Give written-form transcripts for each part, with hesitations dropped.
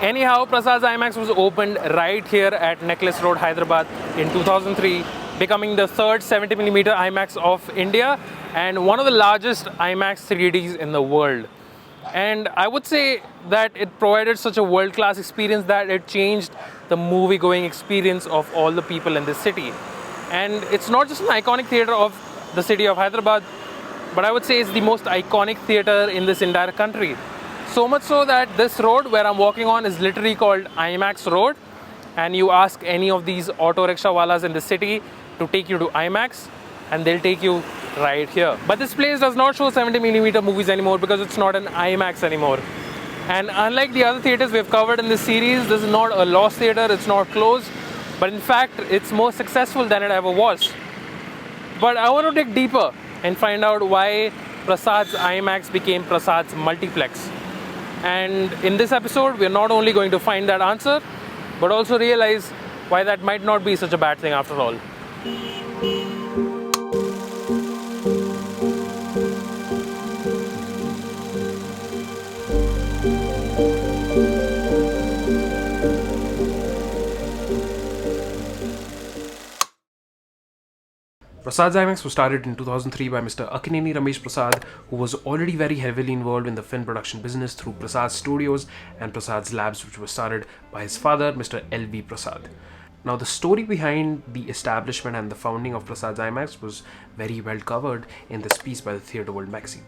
Anyhow, Prasads IMAX was opened right here at Necklace Road, Hyderabad in 2003, becoming the third 70mm IMAX of India and one of the largest IMAX 3Ds in the world. And I would say that it provided such a world-class experience that it changed the movie-going experience of all the people in this city. And it's not just an iconic theatre of the city of Hyderabad, but I would say it's the most iconic theatre in this entire country. So much so that this road where I'm walking on is literally called IMAX Road, and you ask any of these auto rickshaw walas in the city to take you to IMAX and they'll take you right here. But this place does not show 70mm movies anymore because it's not an IMAX anymore. And unlike the other theatres we've covered in this series, this is not a lost theatre, it's not closed, but in fact it's more successful than it ever was. But I want to dig deeper and find out why Prasads IMAX became Prasads Multiplex. And in this episode, we're not only going to find that answer, but also realize why that might not be such a bad thing after all. Prasads IMAX was started in 2003 by Mr. Akineni Ramesh Prasad, who was already very heavily involved in the film production business through Prasad Studios and Prasad's Labs, which was started by his father, Mr. L.V. Prasad. Now, the story behind the establishment and the founding of Prasads IMAX was very well covered in this piece by the Theatre World magazine.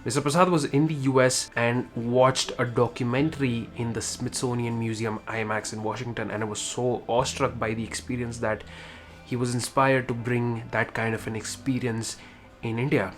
Mr. Prasad was in the US and watched a documentary in the Smithsonian Museum IMAX in Washington, and I was so awestruck by the experience that he was inspired to bring that kind of an experience in India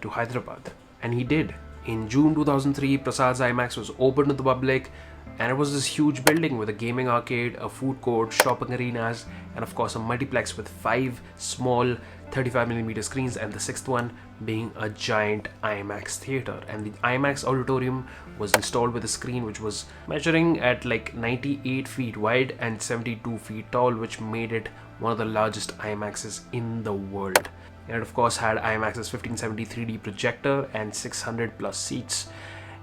to Hyderabad. And he did. In June 2003, Prasads IMAX was opened to the public, and it was this huge building with a gaming arcade, a food court, shopping arenas, and of course a multiplex with 5 small 35mm screens, and the 6th one being a giant IMAX theater. And the IMAX auditorium was installed with a screen which was measuring at like 98 feet wide and 72 feet tall, which made it one of the largest IMAXs in the world. And it of course had IMAX's 1570 3D projector and 600 plus seats.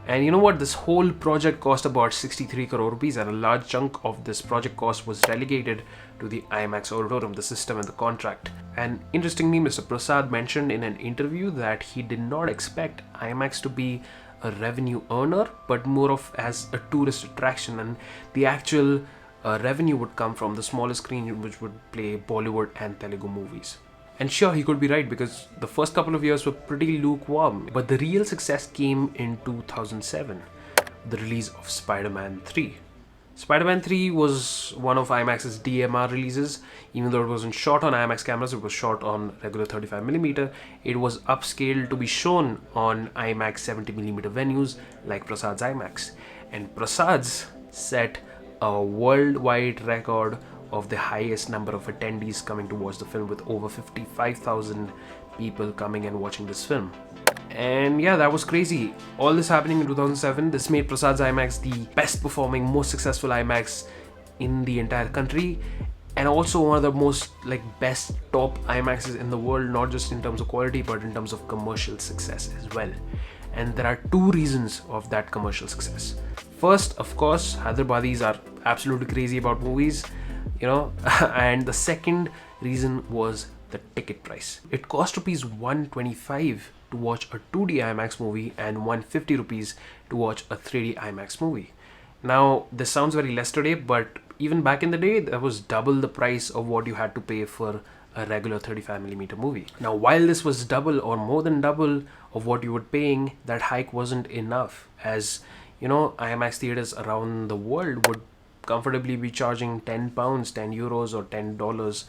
And you know what, this whole project cost about 63 crore rupees, and a large chunk of this project cost was relegated to the IMAX auditorium, the system and the contract. And interestingly, Mr. Prasad mentioned in an interview that he did not expect IMAX to be a revenue earner, but more of as a tourist attraction, and the actual revenue would come from the smaller screen which would play Bollywood and Telugu movies. And sure, he could be right, because the first couple of years were pretty lukewarm. But the real success came in 2007, the release of Spider-Man 3. Spider-Man 3 was one of IMAX's DMR releases. Even though it wasn't shot on IMAX cameras, it was shot on regular 35mm. It was upscaled to be shown on IMAX 70mm venues like Prasads IMAX. And Prasads set a worldwide record of the highest number of attendees coming to watch the film, with over 55,000 people coming and watching this film. And yeah, that was crazy. All this happening in 2007, this made Prasads IMAX the best performing, most successful IMAX in the entire country, and also one of the most best top IMAXs in the world, not just in terms of quality but in terms of commercial success as well. And there are 2 reasons of that commercial success. First, of course, Hyderabadis are absolutely crazy about movies, and the second reason was the ticket price. It cost rupees 125 to watch a 2D IMAX movie and 150 rupees to watch a 3D IMAX movie. Now, this sounds very less today, but even back in the day, that was double the price of what you had to pay for a regular 35mm movie. Now, while this was double or more than double of what you were paying, that hike wasn't enough, as IMAX theaters around the world would comfortably be charging £10, €10 or $10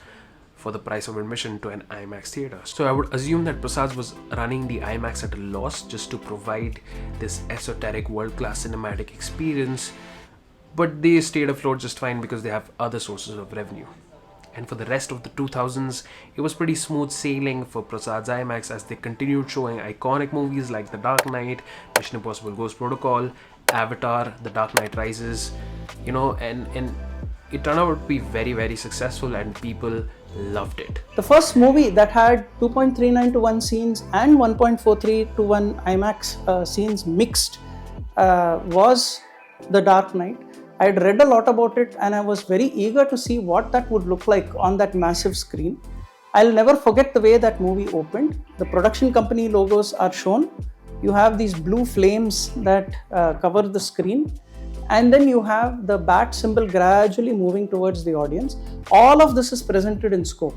for the price of admission to an IMAX theater. So I would assume that Prasads was running the IMAX at a loss just to provide this esoteric world-class cinematic experience, but they stayed afloat just fine because they have other sources of revenue. And for the rest of the 2000s, it was pretty smooth sailing for Prasads IMAX as they continued showing iconic movies like The Dark Knight, Mission Impossible Ghost Protocol, Avatar, The Dark Knight Rises, and it turned out to be very, very successful, and people loved it. The first movie that had 2.39 to 1 scenes and 1.43 to 1 IMAX scenes mixed was The Dark Knight. I had read a lot about it and I was very eager to see what that would look like on that massive screen. I'll never forget the way that movie opened. The production company logos are shown. You have these blue flames that cover the screen, and then you have the bat symbol gradually moving towards the audience. All of this is presented in scope.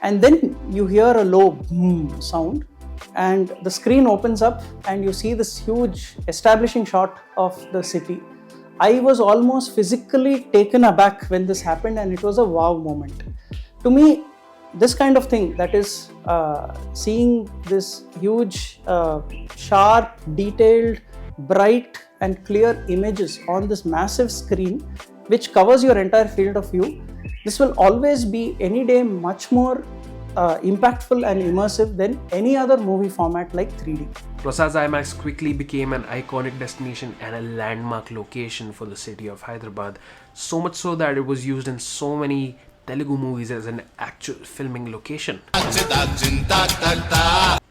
And then you hear a low boom sound, and the screen opens up, and you see this huge establishing shot of the city. I was almost physically taken aback when this happened, and it was a wow moment. To me, this kind of thing, that is seeing this huge, sharp, detailed, bright, and clear images on this massive screen, which covers your entire field of view, this will always be any day much more impactful and immersive than any other movie format like 3D. Prasads IMAX quickly became an iconic destination and a landmark location for the city of Hyderabad, so much so that it was used in so many Telugu movies as an actual filming location.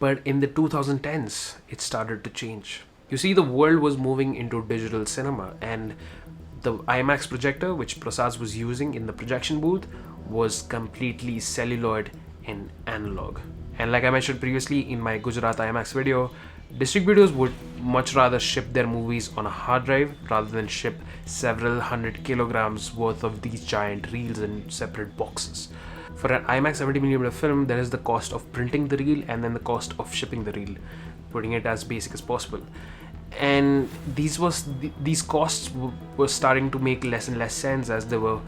But in the 2010s, it started to change. You see, the world was moving into digital cinema, and the IMAX projector, which Prasads was using in the projection booth, was completely celluloid in analog. And like I mentioned previously in my Gujarat IMAX video, distributors would much rather ship their movies on a hard drive rather than ship several hundred kilograms worth of these giant reels in separate boxes. For an IMAX 70mm film, there is the cost of printing the reel and then the cost of shipping the reel, putting it as basic as possible. And these costs were starting to make less and less sense as there were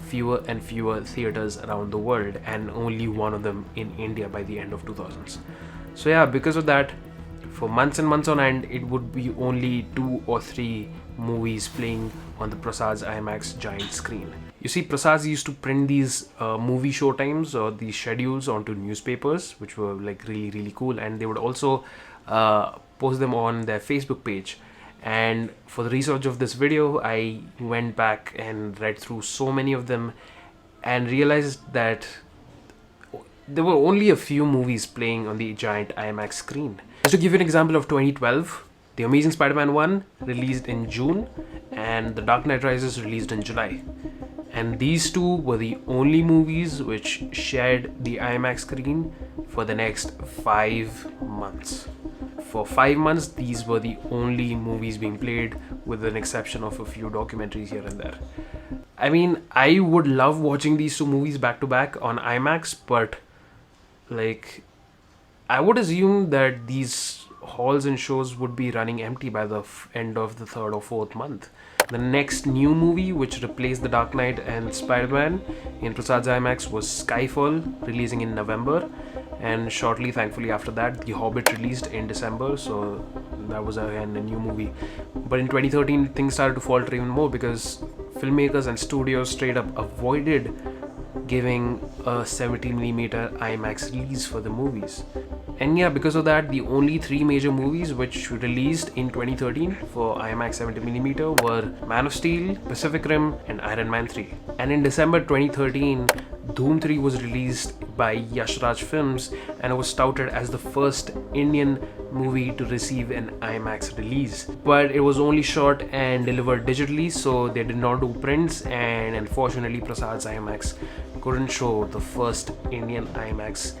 fewer and fewer theaters around the world, and only one of them in India by the end of 2000s. So yeah, because of that, for months and months on end, it would be only 2 or 3 movies playing on the Prasads IMAX giant screen. You see, Prasads used to print these movie showtimes or these schedules onto newspapers, which were like really cool, and they would also post them on their Facebook page. And for the research of this video, I went back and read through so many of them and realized that there were only a few movies playing on the giant IMAX screen. Just to give you an example of 2012, The Amazing Spider-Man 1 released in June and The Dark Knight Rises released in July. And these two were the only movies which shared the IMAX screen for the next 5 months. For 5 months, these were the only movies being played, with an exception of a few documentaries here and there. I mean, I would love watching these two movies back to back on IMAX, but like, I would assume that these halls and shows would be running empty by the end of the 3rd or 4th month. The next new movie which replaced The Dark Knight and Spider-Man in Prasads IMAX was Skyfall, releasing in November, and shortly, thankfully after that, The Hobbit released in December, so that was again a new movie. But in 2013, things started to falter even more because filmmakers and studios straight up avoided giving a 70mm IMAX release for the movies. And yeah, because of that, the only 3 major movies which released in 2013 for IMAX 70mm were Man of Steel, Pacific Rim, and Iron Man 3. And in December 2013, Dhoom 3 was released by Yash Raj Films, and it was touted as the first Indian movie to receive an IMAX release. But it was only shot and delivered digitally, so they did not do prints, and unfortunately Prasads IMAX couldn't show the first Indian IMAX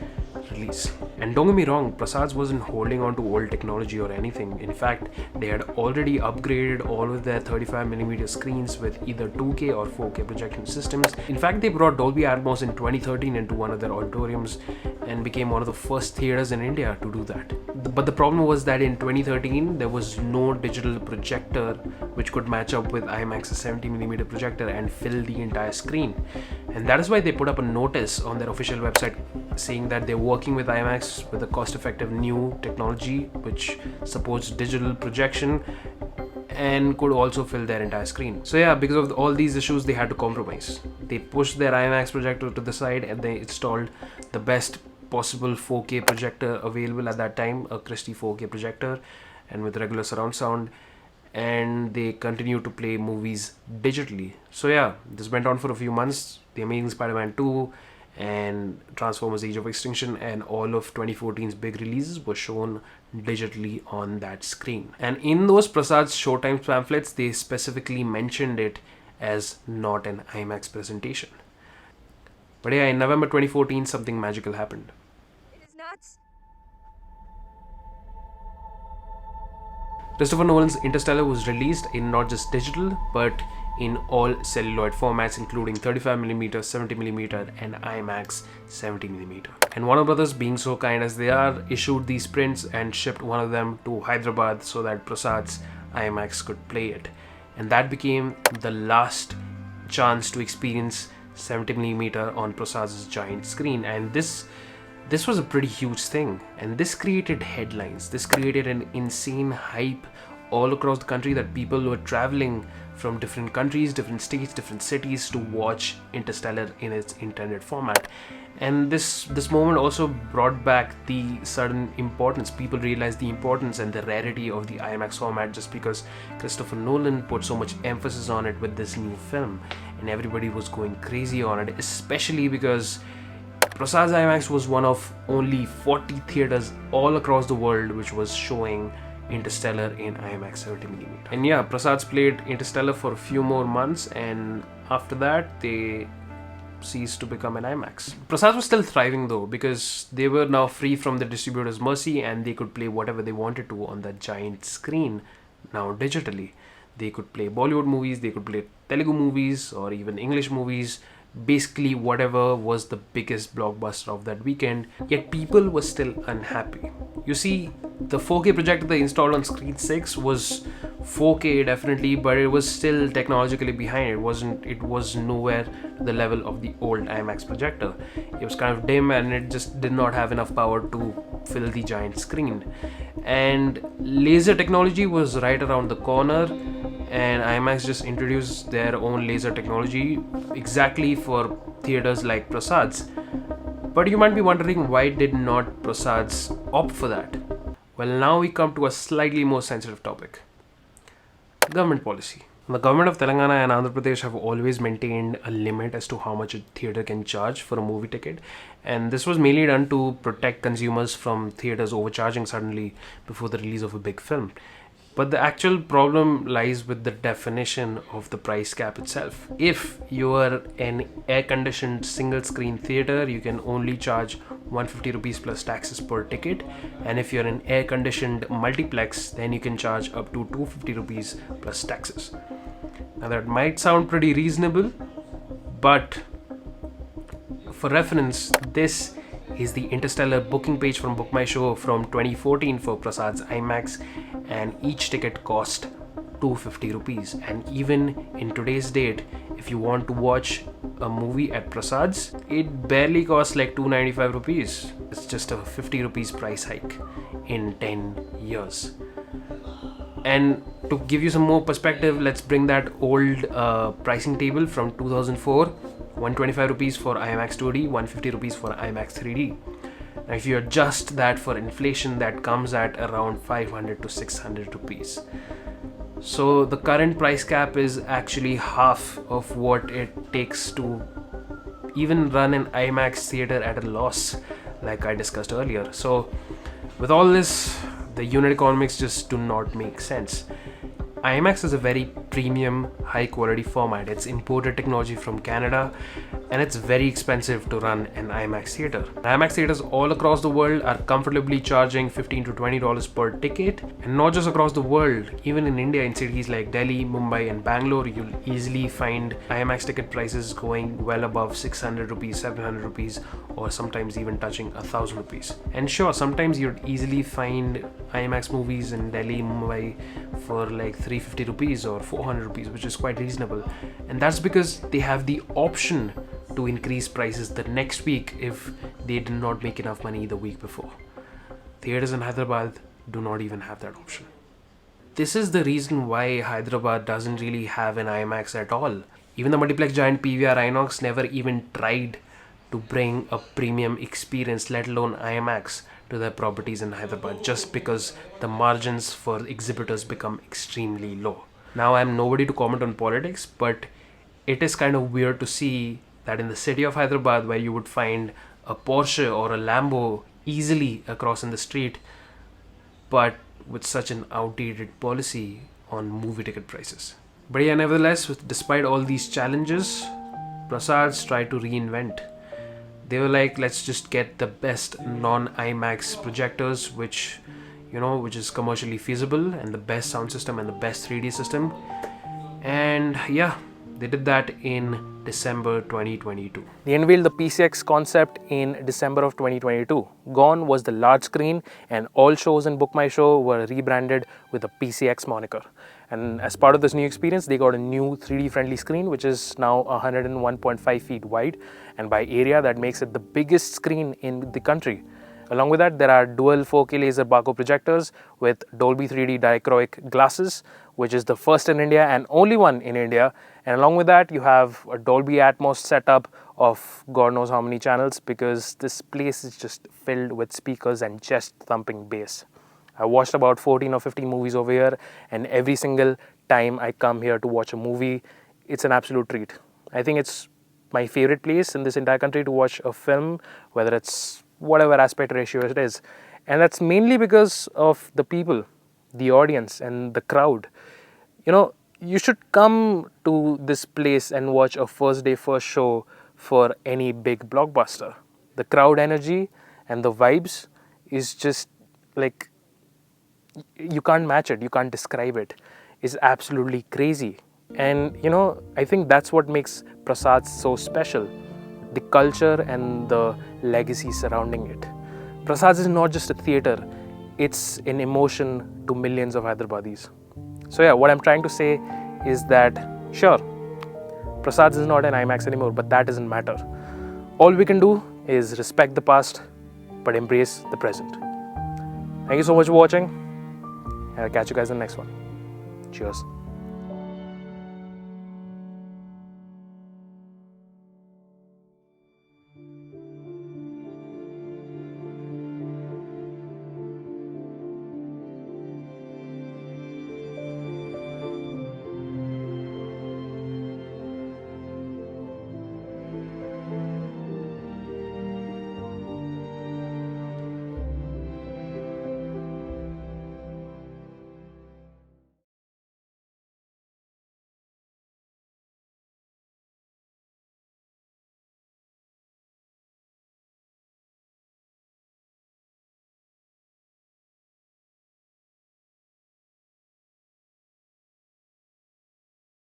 release. And don't get me wrong, Prasads wasn't holding on to old technology or anything. In fact, they had already upgraded all of their 35mm screens with either 2K or 4K projection systems. In fact, they brought Dolby Atmos in 2013 into one of their auditoriums and became one of the first theaters in India to do that. But the problem was that in 2013, there was no digital projector which could match up with IMAX's 70mm projector and fill the entire screen. And that is why they put up a notice on their official website saying that they're working with IMAX with a cost-effective new technology which supports digital projection and could also fill their entire screen. So yeah, because of all these issues, they had to compromise. They pushed their IMAX projector to the side and they installed the best possible 4K projector available at that time, a Christie 4K projector and with regular surround sound, and they continue to play movies digitally. So yeah, this went on for a few months. The Amazing Spider-Man 2 and Transformers Age of Extinction and all of 2014's big releases were shown digitally on that screen. And in those Prasad's Showtime pamphlets, they specifically mentioned it as not an IMAX presentation. But yeah, in November 2014, something magical happened. It is nuts. Christopher Nolan's Interstellar was released in not just digital, but in all celluloid formats, including 35mm, 70mm, and IMAX 70mm. And Warner Brothers, being so kind as they are, issued these prints and shipped one of them to Hyderabad so that Prasads IMAX could play it. And that became the last chance to experience 70mm on Prasad's giant screen. And this was a pretty huge thing, and this created headlines. This created an insane hype all across the country that people were traveling from different countries, different states, different cities to watch Interstellar in its intended format. And this moment also brought back the sudden importance. People realized the importance and the rarity of the IMAX format just because Christopher Nolan put so much emphasis on it with this new film, and everybody was going crazy on it, especially because Prasads IMAX was one of only 40 theaters all across the world which was showing Interstellar in IMAX 70mm. And yeah, Prasads played Interstellar for a few more months, and after that they ceased to become an IMAX. Prasads was still thriving though, because they were now free from the distributor's mercy and they could play whatever they wanted to on that giant screen now digitally. They could play Bollywood movies, they could play Telugu movies or even English movies, basically whatever was the biggest blockbuster of that weekend, yet people were still unhappy. You see, the 4K projector they installed on screen 6 was 4K definitely, but it was still technologically behind. It was nowhere to the level of the old IMAX projector. It was kind of dim and it just did not have enough power to fill the giant screen. And laser technology was right around the corner, and IMAX just introduced their own laser technology exactly for theaters like Prasad's. But you might be wondering, why did not Prasad's opt for that? Well, now we come to a slightly more sensitive topic. Government policy. The government of Telangana and Andhra Pradesh have always maintained a limit as to how much a theater can charge for a movie ticket, and this was mainly done to protect consumers from theaters overcharging suddenly before the release of a big film. But the actual problem lies with the definition of the price cap itself. If you are an air-conditioned single-screen theater, you can only charge 150 rupees plus taxes per ticket, and if you're an air-conditioned multiplex, then you can charge up to 250 rupees plus taxes. Now that might sound pretty reasonable, but for reference, this is the Interstellar booking page from Book My Show from 2014 for Prasad's IMAX, and each ticket cost 250 rupees. And even in today's date, if you want to watch a movie at Prasad's, it barely costs like 295 rupees. It's just a 50 rupees price hike in 10 years. And to give you some more perspective, let's bring that old pricing table from 2004. 125 rupees for IMAX 2D, 150 rupees for IMAX 3D. Now if you adjust that for inflation, that comes at around 500 to 600 rupees. So the current price cap is actually half of what it takes to even run an IMAX theater at a loss, like I discussed earlier. So with all this, the unit economics just do not make sense. IMAX is a very premium, high quality format. It's imported technology from Canada, and it's very expensive to run an IMAX theater. IMAX theaters all across the world are comfortably charging $15 to $20 per ticket, and not just across the world, even in India, in cities like Delhi, Mumbai and Bangalore, you'll easily find IMAX ticket prices going well above 600 rupees, 700 rupees, or sometimes even touching 1,000 rupees. And sure, sometimes you'd easily find IMAX movies in Delhi, Mumbai for like 350 rupees or 400 rupees, which is quite reasonable. And that's because they have the option to increase prices the next week if they did not make enough money the week before. Theaters in Hyderabad do not even have that option. This is the reason why Hyderabad doesn't really have an IMAX at all. Even the multiplex giant PVR Inox never even tried to bring a premium experience, let alone IMAX, to their properties in Hyderabad, just because the margins for exhibitors become extremely low. Now, I'm nobody to comment on politics, but it is kind of weird to see that in the city of Hyderabad, where you would find a Porsche or a Lambo easily across in the street, but with such an outdated policy on movie ticket prices. But yeah, nevertheless, despite all these challenges, Prasads tried to reinvent. They were like, let's just get the best non-IMAX projectors, which is commercially feasible, and the best sound system and the best 3D system. And yeah, they did that in December 2022. They unveiled the PCX concept in December of 2022. Gone was the large screen, and all shows in Book My Show were rebranded with the PCX moniker. And as part of this new experience, they got a new 3D friendly screen, which is now 101.5 feet wide, and by area, that makes it the biggest screen in the country. Along with that, there are dual 4K laser Barco projectors with Dolby 3D dichroic glasses, which is the first in India and only one in India. And along with that, you have a Dolby Atmos setup of God knows how many channels, because this place is just filled with speakers and chest thumping bass. I watched about 14 or 15 movies over here, and every single time I come here to watch a movie, it's an absolute treat. I think it's my favorite place in this entire country to watch a film, whether it's whatever aspect ratio it is. And that's mainly because of the people, the audience, and the crowd. You should come to this place and watch a first day, first show for any big blockbuster. The crowd energy and the vibes is just like, you can't match it, you can't describe it. It's absolutely crazy. And I think that's what makes Prasads so special, the culture and the legacy surrounding it. Prasads is not just a theater, it's an emotion to millions of Hyderabadis. So yeah, what I'm trying to say is that, sure, Prasads is not an IMAX anymore, but that doesn't matter. All we can do is respect the past, but embrace the present. Thank you so much for watching, and I'll catch you guys in the next one. Cheers.